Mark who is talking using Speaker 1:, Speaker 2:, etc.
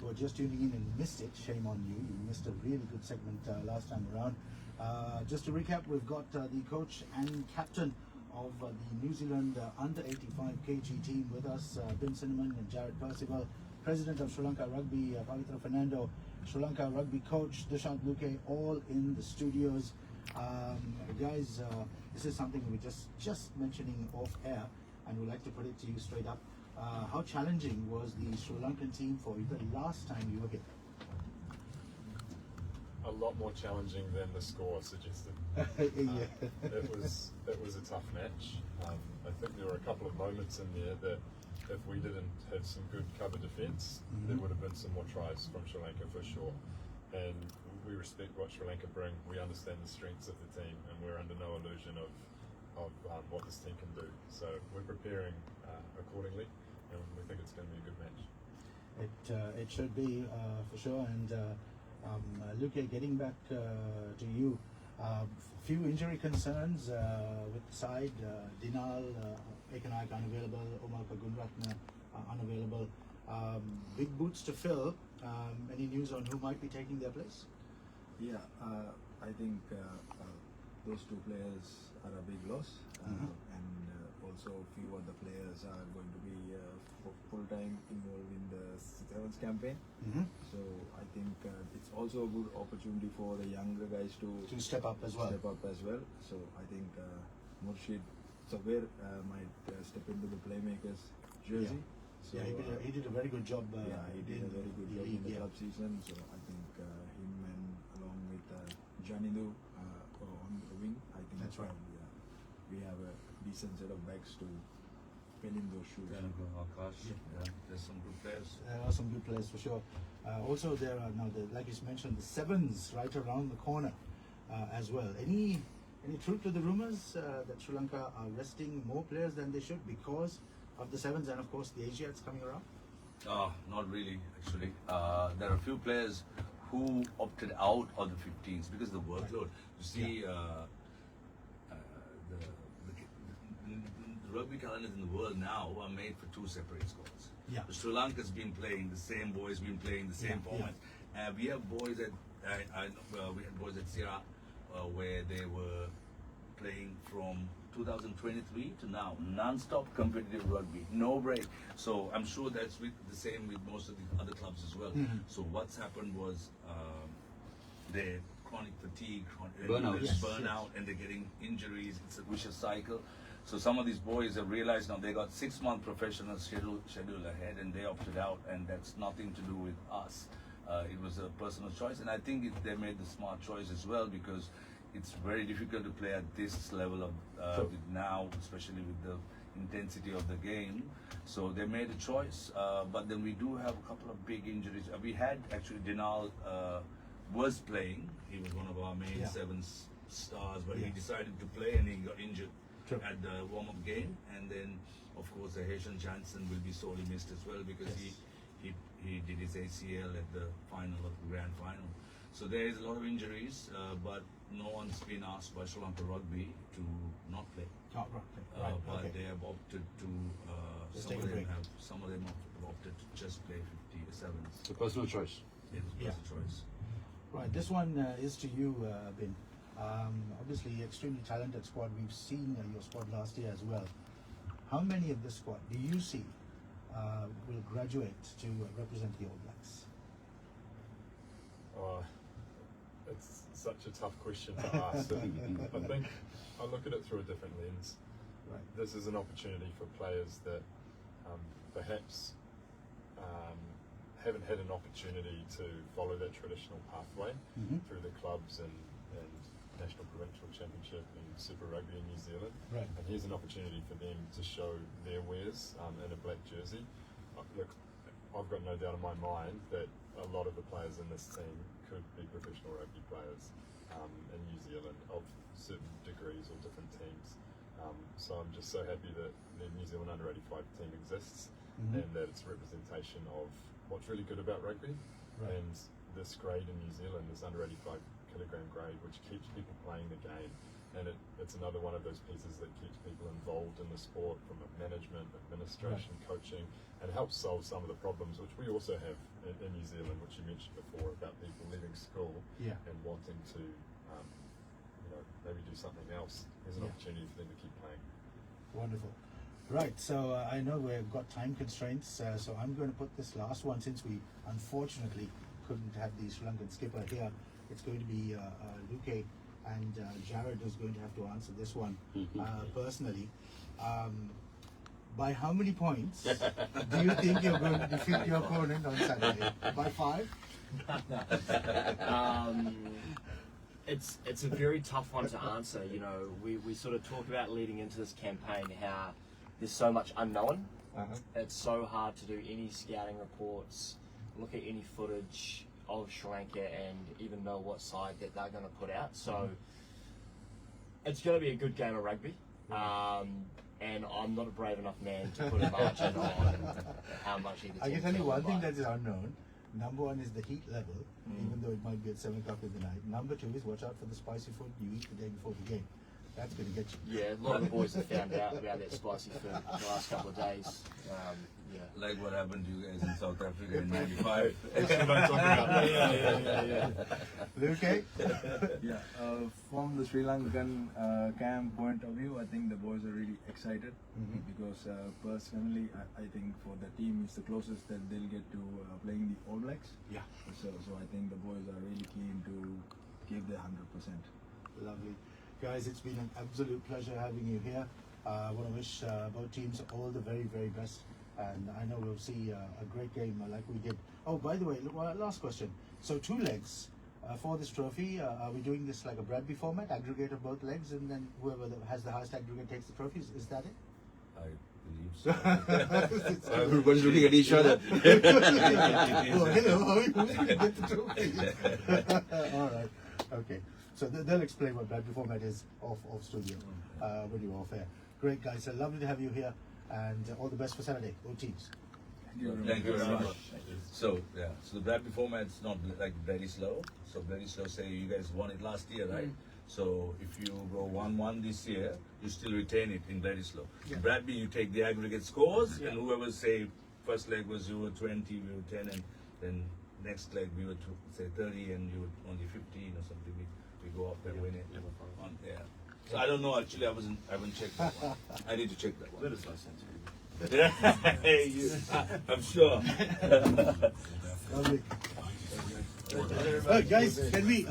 Speaker 1: who are just tuning in and missed it, shame on you. You missed a really good segment last time around. Just to recap, we've got the coach and captain of the New Zealand under 85 kg team with us, Ben Cinnamon and Jared Percival, president of Sri Lanka Rugby, Pavitra Fernando, Sri Lanka Rugby coach Dishant Luke, all in the studios. Guys, this is something we're just mentioning off air, and we'd like to put it to you straight up. How challenging was the Sri Lankan team for you the last time you were here?
Speaker 2: A lot more challenging than the score suggested.
Speaker 1: Yeah.
Speaker 2: It was a tough match. I think there were a couple of moments in there that if we didn't have some good cover defence, there would have been some more tries from Sri Lanka for sure. And we respect what Sri Lanka bring. We understand the strengths of the team, and we're under no illusion of what this team can do. So we're preparing accordingly, and we think it's going to be a good match.
Speaker 1: It should be for sure. And Luke, getting back to you, few injury concerns with the side. Dinal Ekanak unavailable, Omar Pagunratna unavailable. Big boots to fill. Any news on who might be taking their place?
Speaker 3: Yeah, I think those two players are a big loss, and also a few other players are going to be full-time involved in the Sevens campaign. So I think it's also a good opportunity for the younger guys to
Speaker 1: step up as well.
Speaker 3: So I think Murshid Sabir might step into the playmakers jersey.
Speaker 1: Yeah.
Speaker 3: So,
Speaker 1: he did a very good job.
Speaker 3: he did a very good job in the club season. So I think him and along with Janidu on the wing, I think
Speaker 1: that's right.
Speaker 3: We have a decent set of backs to fill in those shoes.
Speaker 4: There's some good players.
Speaker 1: There are some good players for sure. Also, there are now, like you mentioned, the sevens right around the corner as well. Any truth to the rumors that Sri Lanka are resting more players than they should because of the sevens and of course the Asiads coming around?
Speaker 4: Not really, actually. There are a few players who opted out of the 15s because of the workload. You see, the rugby calendars in the world now are made for two separate squads.
Speaker 1: Yeah.
Speaker 4: Sri Lanka's been playing the same boys, been playing the same format. We have boys at we had boys at Sierra where they were playing from 2023 to now, non-stop competitive rugby, no break. So I'm sure that's the same with most of the other clubs as well. So what's happened was their chronic fatigue, burnout, and they're getting injuries. It's a vicious cycle. So some of these boys have realized now they got 6-month professional schedule ahead, and they opted out, and that's nothing to do with us. It was a personal choice, and I think they made the smart choice as well because it's very difficult to play at this level of with now, especially with the intensity of the game. So they made a choice, but then we do have a couple of big injuries. We had actually Dinal was playing. He was one of our main sevens stars, but he decided to play and he got injured at the warm-up game. And then, of course, Haitian Jansen will be sorely missed as well because he did his ACL at the final of the grand final. So there is a lot of injuries, but no one's been asked by Sri Lanka Rugby to not play. But they have opted to. Some of them have opted to just play 57s.
Speaker 5: It's a personal choice.
Speaker 4: It's a personal choice.
Speaker 1: Right, this one is to you, Ben. Obviously, extremely talented squad. We've seen your squad last year as well. How many of this squad do you see will graduate to represent the All Blacks?
Speaker 2: It's such a tough question to ask. I think I look at it through a different lens.
Speaker 1: Right.
Speaker 2: This is an opportunity for players that perhaps haven't had an opportunity to follow that traditional pathway through the clubs and National Provincial Championship and Super Rugby in New Zealand.
Speaker 1: Right.
Speaker 2: And here's an opportunity for them to show their wares in a black jersey. Look, I've got no doubt in my mind that a lot of the players in this team could be professional rugby players in New Zealand of certain degrees or different teams. So I'm just so happy that the New Zealand under-85 team exists and that it's a representation of what's really good about rugby. And this grade in New Zealand, this under-85 kilogram grade, which keeps people playing the game and it's another one of those pieces that keeps people involved in the sport from management, administration, coaching, and helps solve some of the problems which we also have in New Zealand, which you mentioned before about people leaving school and wanting to, maybe do something else. There's an opportunity for them to keep playing.
Speaker 1: Wonderful. Right, so I know we've got time constraints, so I'm going to put this last one, since we unfortunately couldn't have the Sri Lankan skipper here. It's going to be Luke, and Jared is going to have to answer this one personally. By how many points do you think you're going to defeat your opponent on Saturday? By 5?
Speaker 5: It's a very tough one to answer. You know, we sort of talk about leading into this campaign how there's so much unknown. It's so hard to do any scouting reports, look at any footage of Sri Lanka, and even know what side that they're going to put out. So it's going to be a good game of rugby. And I'm not a brave enough man to put a margin on how much either
Speaker 1: I
Speaker 5: team's
Speaker 1: can tell you
Speaker 5: gonna
Speaker 1: one thing
Speaker 5: buy.
Speaker 1: that is unknown. Number 1 is the heat level, even though it might be at 7 o'clock in the night. Number 2 is watch out for the spicy food you eat the day before the game. That's going to get you.
Speaker 5: Yeah, a lot of the boys have found out about that spicy food the last couple of days.
Speaker 4: Like what happened to you guys in South Africa in '95.
Speaker 1: Luke?
Speaker 3: Yeah, from the Sri Lankan camp point of view, I think the boys are really excited because personally, I think for the team, it's the closest that they'll get to playing the All Blacks.
Speaker 1: Yeah.
Speaker 3: So I think the boys are really keen to give their 100%.
Speaker 1: Lovely. Guys, it's been an absolute pleasure having you here. I want to wish both teams all the very, very best. And I know we'll see a great game like we did. Oh, by the way, last question. So 2 legs for this trophy. Are we doing this like a Bradby format, aggregate of both legs, and then whoever has the highest aggregate takes the trophies? Is that it?
Speaker 4: I believe so. Everybody's looking at each other.
Speaker 1: Oh, hello, how are you going to get the trophy? All right. Okay. So they'll explain what Bradby format is off studio when you're off air. Great, guys. Lovely to have you here. And all the best for Saturday, all teams.
Speaker 4: Thank you very much. So the Bradby format's not like very slow. So very slow. Say you guys won it last year, right? So if you go 1-1 this year, you still retain it in very slow. Bradby, you take the aggregate scores, and whoever say first leg was you were 20, we were 10, and then next leg we were say 30, and you were only 15 or something. We go up and win it. So I don't know. Actually, I haven't checked that one. I need to check that one.
Speaker 5: That is no sense.
Speaker 4: I'm sure.
Speaker 1: Lovely. Guys, can we